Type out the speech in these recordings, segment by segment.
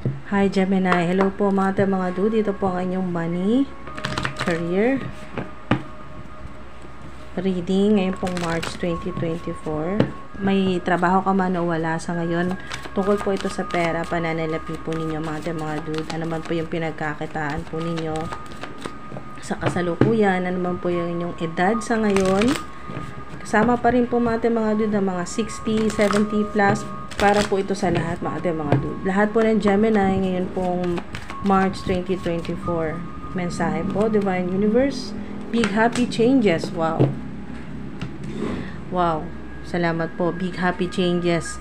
Hi Gemini, hello po mga dude, dito po ang inyong money, career, reading ngayong pong March 2024. May trabaho ka man o wala sa ngayon, tungkol po ito sa pera, pananalapi po ninyo mga dude, ano man po yung pinagkakitaan po ninyo sa kasalukuyan, ano man po yung inyong edad sa ngayon. Kasama pa rin po mga dude ng mga 60, 70 plus. Para po ito sa lahat mga dude. Lahat po ng Gemini ngayon pong March 2024. Mensahe po, Divine Universe. Big happy changes. Wow. Wow. Salamat po. Big happy changes.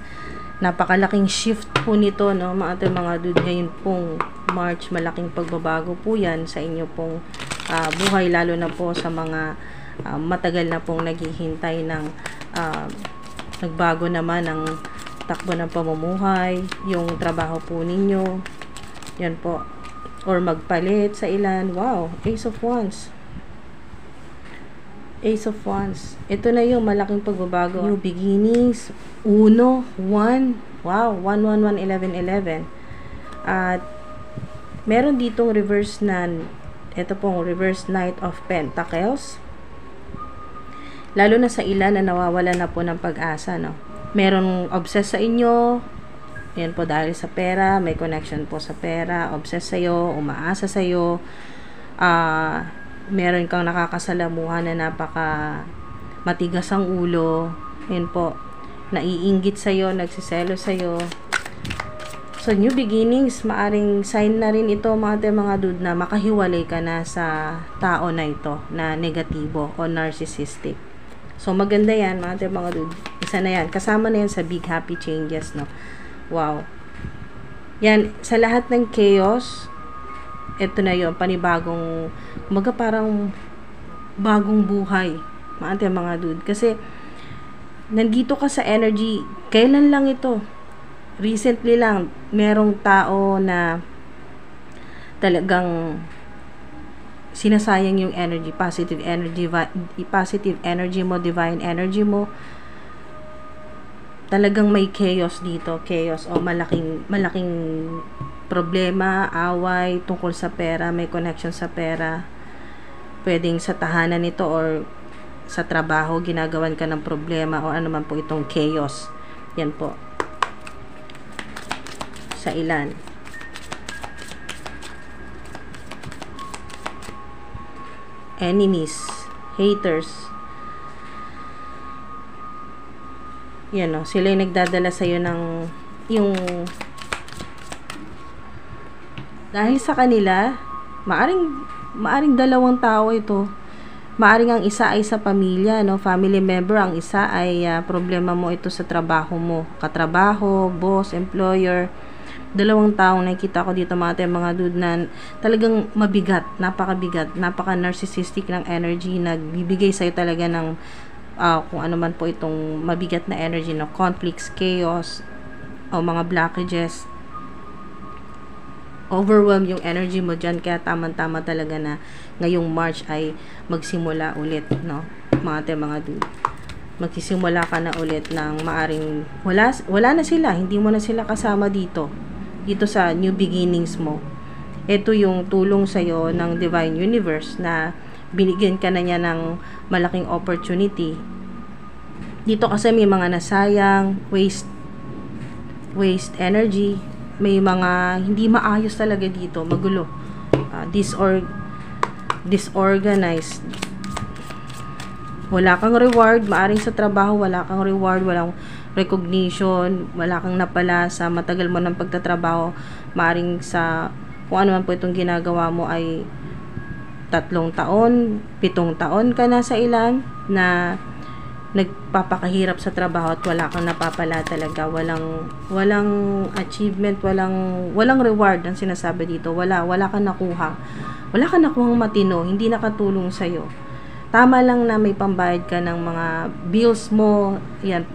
Napakalaking shift po nito, no, mga dude. Ngayon pong March, malaking pagbabago po yan sa inyo pong buhay. Lalo na po sa mga matagal na pong naghihintay ng nagbago naman ng takbo ng pamumuhay, yung trabaho po ninyo, yan po, or magpalit sa ilan. Wow, Ace of Wands. Ace of Wands. Ito na yung malaking pagbabago. New beginnings. 1, 1. Wow, 1, 1, 1, 11, 11. At meron ditong reverse na, ito pong reverse Knight of Pentacles. Lalo na sa ilan na nawawala na po ng pag-asa, no? Merong obsessed sa inyo, yan po dahil sa pera, may connection po sa pera, obsessed sa'yo, umaasa sa'yo, meron kang nakakasalamuhan na napaka matigas ang ulo, yan po, naiinggit sa'yo, nagsiselo sa'yo. So, new beginnings, maaring sign na rin ito mga dude na makahiwalay ka na sa tao na ito, na negatibo o narcissistic. So, maganda yan, mga dude. Isa na yan. Kasama na yan sa big happy changes, no? Wow. Yan, sa lahat ng chaos, ito na yun, panibagong, umaga parang bagong buhay, mga dude. Kasi, nandito ka sa energy, kailan lang ito? Recently lang, merong tao na talagang sinasayang yung energy, positive energy mo, divine energy mo. Talagang may chaos dito, chaos o malaking problema, away tungkol sa pera, may connection sa pera. Pwedeng sa tahanan nito or sa trabaho ginagawan ka ng problema o ano man po itong chaos. Yan po. Sa ilan. Enemies, haters. Yan o, sila yung nagdadala sa'yo ng yung dahil sa kanila, maaring dalawang tao ito. Maaring ang isa ay sa pamilya, no, family member, ang isa ay problema mo ito sa trabaho mo, katrabaho, boss, employer. Dalawang taong nakikita ko dito mga dude na talagang mabigat, napakabigat, napaka-narcissistic ng energy, nagbibigay sa'yo talaga ng kung ano man po itong mabigat na energy, no, conflicts, chaos, o mga blockages. Overwhelm yung energy mo dyan, kaya tamang-tama talaga na ngayong March ay magsimula ulit, no, mga dude. Magsisimula ka na ulit ng maaring wala na sila, hindi mo na sila kasama dito sa new beginnings mo. Ito yung tulong sa'yo ng Divine Universe na binigyan ka na niya ng malaking opportunity. Dito kasi may mga nasayang, waste energy, may mga hindi maayos talaga dito, magulo, disorganized. Wala kang reward, maaring sa trabaho wala kang reward, walang recognition, wala kang napala sa matagal mo ng pagtatrabaho. Maaring sa kung ano man po itong ginagawa mo ay 3 taon, 7 taon ka na sa ilan na nagpapakahirap sa trabaho at wala kang napapala talaga, walang achievement, walang reward ang sinasabi dito, wala kang nakuhang matino, hindi nakatulong sa'yo. Tama lang na may pambayad ka ng mga bills mo, yan,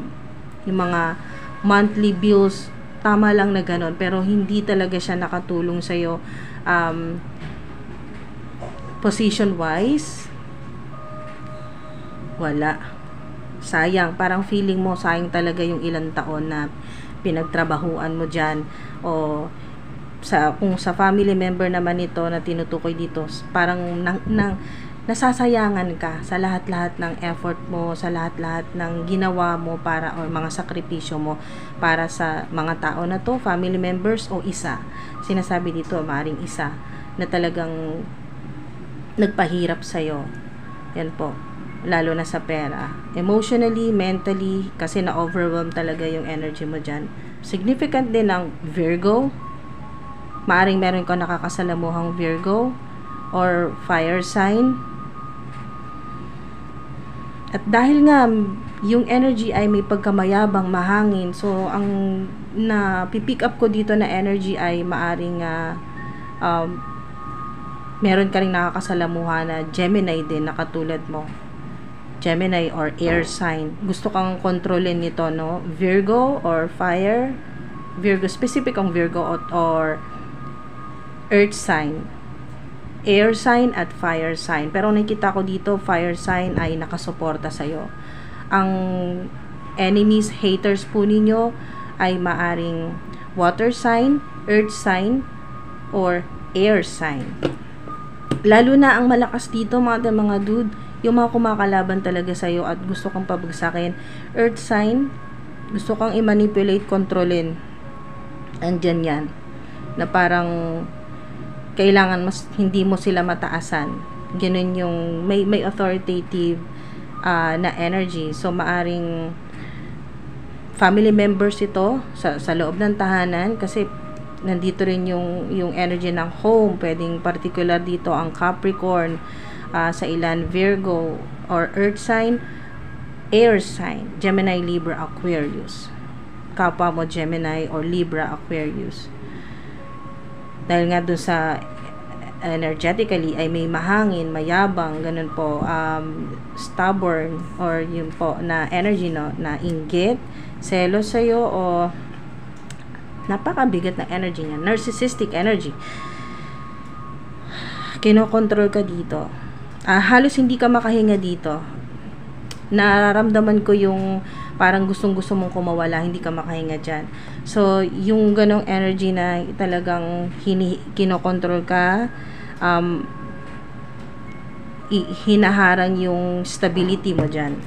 yung mga monthly bills, tama lang na ganon, pero hindi talaga siya nakatulong sa'yo position wise. Wala, sayang, parang feeling mo sayang talaga yung ilang taon na pinagtrabahuan mo dyan, o kung sa family member naman ito na tinutukoy dito, parang nasasayangan ka sa lahat-lahat ng effort mo, sa lahat-lahat ng ginawa mo para, o mga sakripisyo mo para sa mga tao na to, family members o isa. Sinasabi dito, maaaring isa na talagang nagpahirap sa'yo. Yan po. Lalo na sa pera. Emotionally, mentally, kasi na-overwhelm talaga yung energy mo dyan. Significant din ng Virgo. Maaring meron ka nakakasalamuhang Virgo or fire sign. At dahil nga yung energy ay may pagkamayabang, mahangin, so ang pipick up ko dito na energy ay maaring meron ka ring nakakasalamuhan na Gemini din na katulad mo. Gemini or air sign. Gusto kang kontrolin nito, no? Virgo or fire. Virgo, specific ang Virgo or earth sign. Air sign at fire sign. Pero nakita ko dito, fire sign ay nakasuporta sa'yo. Ang enemies, haters po ninyo ay maaring water sign, earth sign, or air sign. Lalo na ang malakas dito mga dude, yung mga kumakalaban talaga sa'yo at gusto kang pabagsakin. Earth sign, gusto kang i-manipulate, kontrolin. Andyan yan. Na parang kailangan hindi mo sila mataasan. Ganun yung may authoritative na energy. So maaring family members ito sa loob ng tahanan kasi nandito rin yung energy ng home. Pwedeng particular dito ang Capricorn, sa ilan Virgo or earth sign, air sign, Gemini, Libra, Aquarius. Kapwa mo Gemini or Libra, Aquarius. Dahil nga doon sa energetically ay may mahangin, mayabang, ganun po, stubborn or yun po na energy, no, na inggit, selos sa'yo o napakabigat ng energy niya, narcissistic energy. Kinokontrol ka dito. Halos hindi ka makahinga dito. Nararamdaman ko yung parang gustong-gusto mong kumawala, hindi ka makahinga dyan. So, yung ganong energy na talagang kinokontrol ka, hinaharang yung stability mo dyan.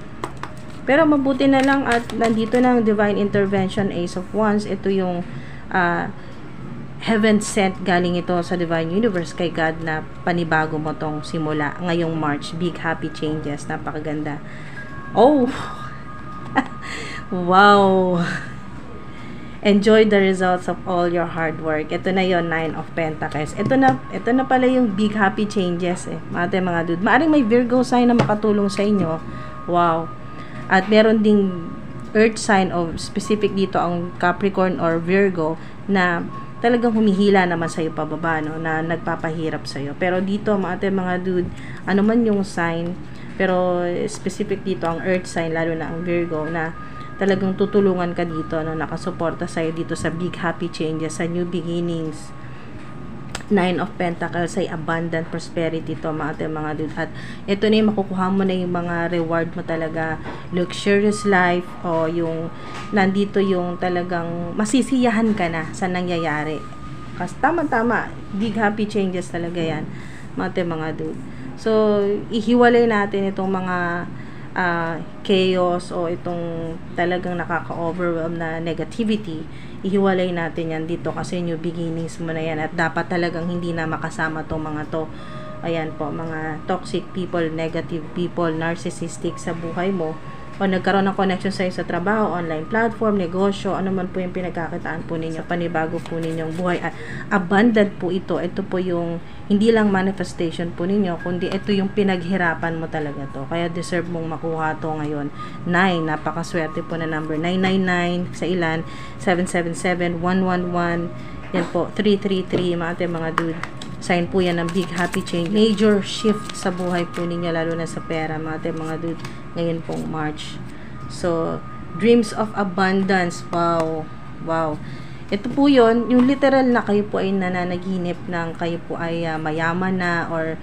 Pero mabuti na lang at nandito na ang divine intervention, Ace of Wands. Ito yung heaven sent, galing ito sa divine universe kay God na panibago mo tong simula ngayong March. Big happy changes, napakaganda. Oh wow, enjoy the results of all your hard work. Ito na yon, 9 of Pentacles. Ito na pala yung big happy changes mga dude. Maaring may Virgo sign na makatulong sa inyo. Wow. At meron ding earth sign of specific dito ang Capricorn or Virgo na talagang humihila naman sa'yo pababa, no, na nagpapahirap sa'yo. Pero dito, mga dude, ano man yung sign, pero specific dito ang earth sign, lalo na ang Virgo, na talagang tutulungan ka dito, no, nakasuporta sa'yo dito sa big happy changes, sa new beginnings. 9 of Pentacles ay abundant prosperity to mga dude. At ito na yung makukuha mo na yung mga reward mo talaga, luxurious life, o yung nandito yung talagang masisiyahan ka na sa nangyayari. Kasi tama-tama, big happy changes talaga yan mga dude. So, ihiwalay natin itong mga chaos o itong talagang nakaka-overwhelm na negativity. Ihiwalay natin yan dito kasi new beginnings mo na yan at dapat talagang hindi na makasama tong mga to. Ayan po, mga toxic people, negative people, narcissistic sa buhay mo, o nagkaroon ng connection sa'yo sa trabaho, online platform, negosyo, ano man po yung pinagkakitaan po ninyo, panibago po ninyong buhay. At abundant po ito. Ito po yung hindi lang manifestation po ninyo, kundi ito yung pinaghirapan mo talaga to. Kaya deserve mong makuha to ngayon. 9, napakaswerte po na number. 999 sa ilan, 777, 111, yan po, 333, mga dude. Sign po yan ng big happy change. Major shift sa buhay po ninyo, lalo na sa pera, mga dude, ngayon pong March. So, dreams of abundance. Wow. Wow. Ito po yun, yung literal na kayo po ay nananaginip ng kayo po ay mayaman na or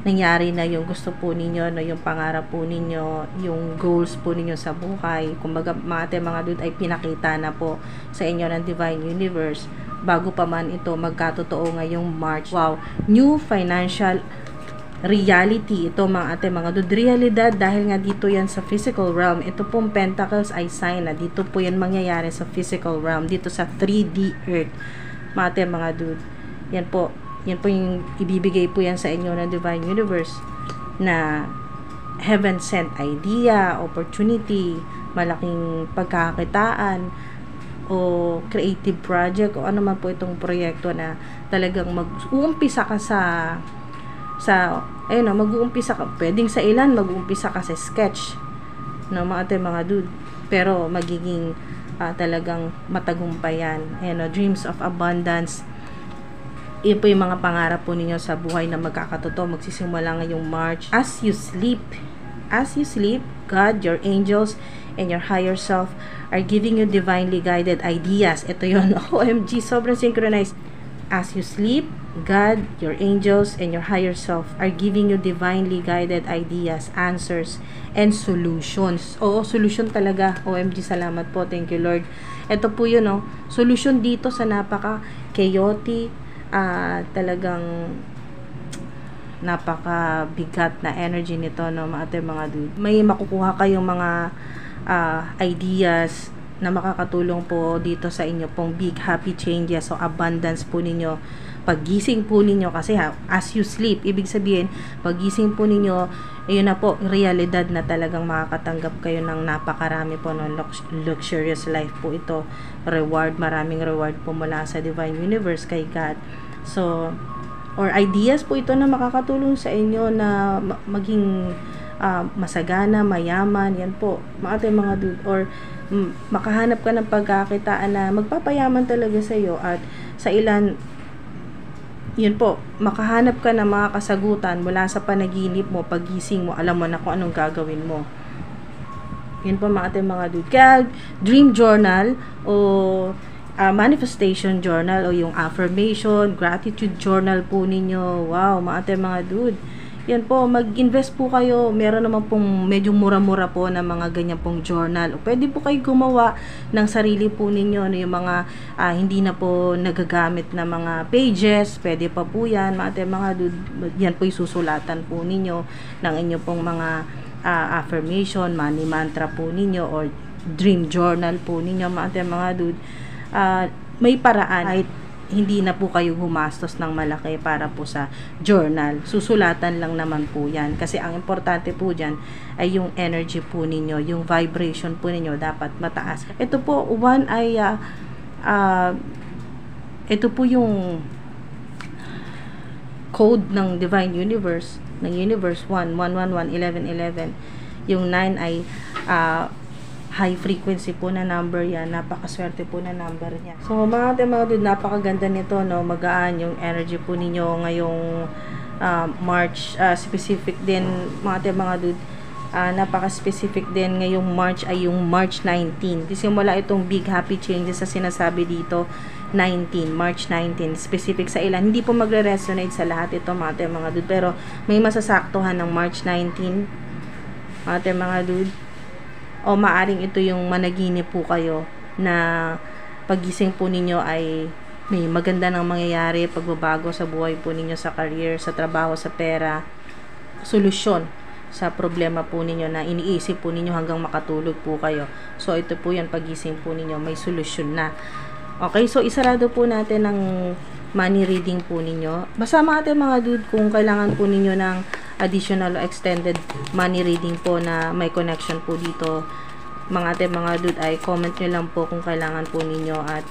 nangyari na yung gusto po ninyo, no, yung pangarap po ninyo, yung goals po ninyo sa buhay. Kumbaga, mga dude ay pinakita na po sa inyo ng divine universe. bago pa man ito magkatotoo ngayong March. Wow, new financial reality ito mga ate mga dude. Realidad dahil nga dito yan sa physical realm. Ito pong Pentacles ay sign na dito po yan mangyayari sa physical realm, dito sa 3D earth mga ate mga dude. Yan po yung ibibigay po yan sa inyo ng Divine Universe na heaven sent idea, opportunity, malaking pagkakakitaan o creative project o ano man po itong proyekto na talagang mag-uumpisa ka mag-uumpisa ka, pwedeng sa ilan mag-uumpisa ka sa sketch no mga ate mga dude, pero magiging talagang matagumpayan. Dreams of abundance, yun po yung mga pangarap po ninyo sa buhay na magkakatotoo, magsisimula ngayong March. As you sleep, God, your angels, and your higher self are giving you divinely guided ideas. Ito yun, OMG, sobrang synchronized. As you sleep, God, your angels, and your higher self are giving you divinely guided ideas, answers, and solutions. Oo, solution talaga. OMG, salamat po. Thank you, Lord. Ito po yun, solution dito sa napaka-chaotic, talagang napaka-bigat na energy nito, no, mga ate, mga dude. May makukuha kayong mga ideas na makakatulong po dito sa inyo pong big happy changes o abundance po ninyo. Paggising po ninyo, kasi as you sleep, ibig sabihin, paggising po ninyo, ayun na po, realidad na talagang makakatanggap kayo ng napakarami po ng luxurious life po ito. Reward, maraming reward po mula sa Divine Universe kay God. So, or ideas po ito na makakatulong sa inyo na maging masagana, mayaman, yan po, mga mga dude, or makahanap ka ng pagkakitaan na magpapayaman talaga sa iyo, at sa ilan, yun po, makahanap ka ng mga kasagutan mula sa panaginip mo, paggising mo, alam mo na kung anong gagawin mo. Yun po mga mga dude. Kaya dream journal o manifestation journal o yung affirmation, gratitude journal po ninyo. Wow, mga dude. Yan po, mag-invest po kayo. Meron naman pong medyo mura-mura po na mga ganyan pong journal. O pwede po kayo gumawa ng sarili po ninyo, yung mga hindi na po nagagamit na mga pages. Pwede pa po yan, mga dude. Yan po yung susulatan po ninyo ng inyo pong mga affirmation, money mantra po ninyo, or dream journal po ninyo, mga dude. May paraan kahit hindi na po kayo gumastos ng malaki para po sa journal. Susulatan lang naman po yan. Kasi ang importante po dyan ay yung energy po ninyo, yung vibration po ninyo dapat mataas. Ito po, one ay ito po yung code ng Divine Universe, ng Universe 1, 111, 1111. Yung 9 ay high frequency po na number yan. Napakaswerte po na number niya. So, mga dude, napakaganda nito, no? Magaan yung energy po ninyo ngayong March. Specific din, mga dude, napaka-specific din ngayong March ay yung March 19. Simula itong big happy changes sa sinasabi dito, March 19. Specific sa ilan. Hindi po magre-resonate sa lahat ito, mga dude. Pero may masasaktuhan ng March 19, mga dude. O maaring ito yung managinip po kayo na pagising po ninyo ay may maganda nang mangyayari, pagbabago sa buhay po ninyo, sa career, sa trabaho, sa pera, solusyon sa problema po ninyo na iniisip po ninyo hanggang makatulog po kayo. So ito po yan, pagising po ninyo may solusyon na. Okay, so isarado po natin ang money reading po ninyo. Basta mga dude, kung kailangan po ninyo ng additional or extended money reading po na may connection po dito, mga dude, ay comment nyo lang po kung kailangan po ninyo, at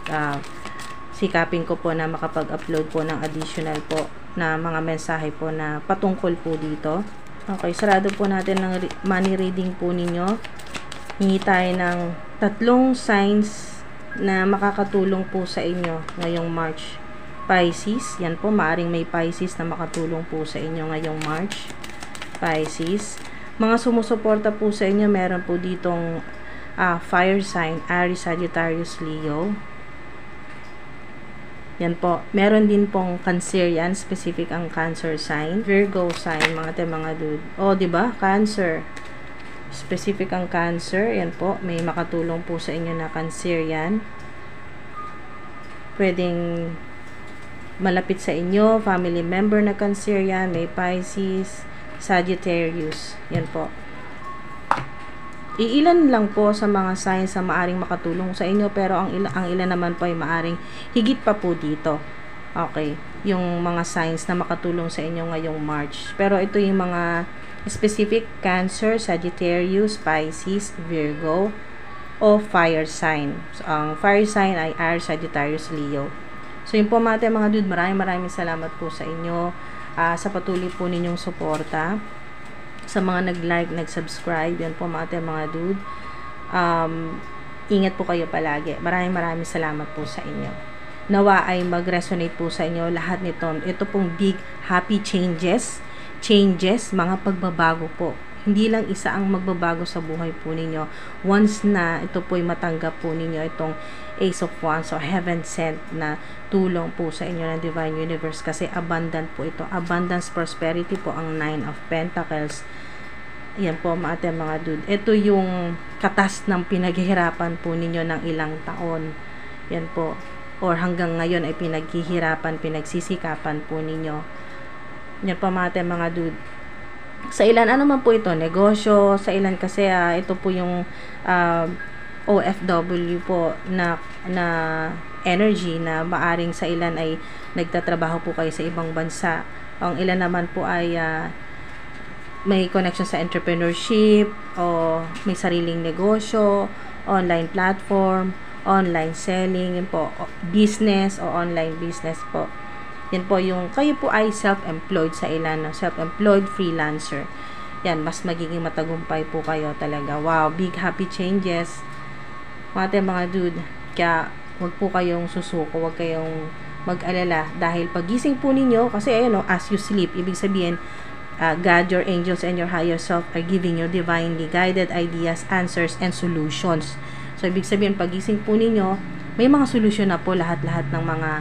sikapin ko po na makapag-upload po ng additional po na mga mensahe po na patungkol po dito. Okay, sarado po natin ng money reading po ninyo. Hingi tayo ng 3 signs na makakatulong po sa inyo ngayong March. Pisces, yan po, maaring may Pisces na makatulong po sa inyo ngayong March. Pisces. Mga sumusuporta po sa inyo, meron po ditong fire sign, Aries, Sagittarius, Leo. Yan po. Meron din pong Cancerian, specific ang Cancer sign. Virgo sign, mga dude. O, diba? Cancer. Specific ang Cancer. Yan po. May makatulong po sa inyo na Cancerian. pwedeng malapit sa inyo, family member na Cancerian, may Pisces, Sagittarius. Yan po. Iilan lang po sa mga signs na maaring makatulong sa inyo, pero ang ilan naman po ay maaring higit pa po dito. Okay, yung mga signs na makatulong sa inyo ngayong March. Pero ito yung mga specific: Cancer, Sagittarius, Pisces, Virgo, o fire sign. So, ang fire sign ay Aries, Sagittarius, Leo. So yun po mga dude, maraming salamat po sa inyo sa patuloy po ninyong suporta. Sa mga nag-like, nag-subscribe, yan po mga dude. Ingat po kayo palagi. Maraming salamat po sa inyo. Nawa ay mag-resonate po sa inyo lahat nito. Ito pong big happy changes, mga pagbabago po. Hindi lang isa ang magbabago sa buhay po ninyo. Once na ito po'y matanggap po ninyo itong Ace of Wands o heaven sent na tulong po sa inyo ng Divine Universe, kasi abundant po ito. Abundance, prosperity po ang 9 of Pentacles. Yan po mga dude. Ito yung katas ng pinaghihirapan po ninyo ng ilang taon. Yan po. Or hanggang ngayon ay pinaghihirapan, pinagsisikapan po ninyo. Yan po mga dude. Sa ilan, ano man po ito, negosyo. Sa ilan kasi, ito po yung OFW po na energy, na maaring sa ilan ay nagtatrabaho po kayo sa ibang bansa. Ang ilan naman po ay may connection sa entrepreneurship, o may sariling negosyo, online platform, online selling, yun po, business o online business po. Yan po yung, kayo po ay self-employed sa ilan, no? Self-employed freelancer. Yan, mas magiging matagumpay po kayo talaga. Wow, big happy changes. Mga dude, kaya huwag po kayong susuko, huwag kayong mag-alala, dahil pagising po ninyo, kasi ayun, no, as you sleep, ibig sabihin, God, your angels, and your higher self are giving you divinely guided ideas, answers, and solutions. So, ibig sabihin, pagising po ninyo, may mga solusyon na po lahat-lahat ng mga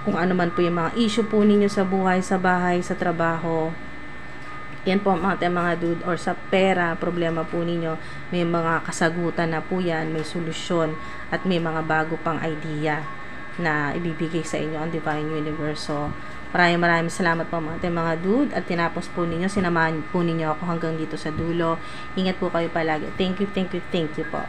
kung ano man po yung mga issue po ninyo sa buhay, sa bahay, sa trabaho. Yan po mga dude, or sa pera, problema po ninyo, may mga kasagutan na po yan, may solusyon, at may mga bago pang idea na ibibigay sa inyo ang Divine Universe. So, maraming salamat po mga dude, at tinapos po ninyo, sinamahan po ninyo ako hanggang dito sa dulo. Ingat po kayo palagi. Thank you po.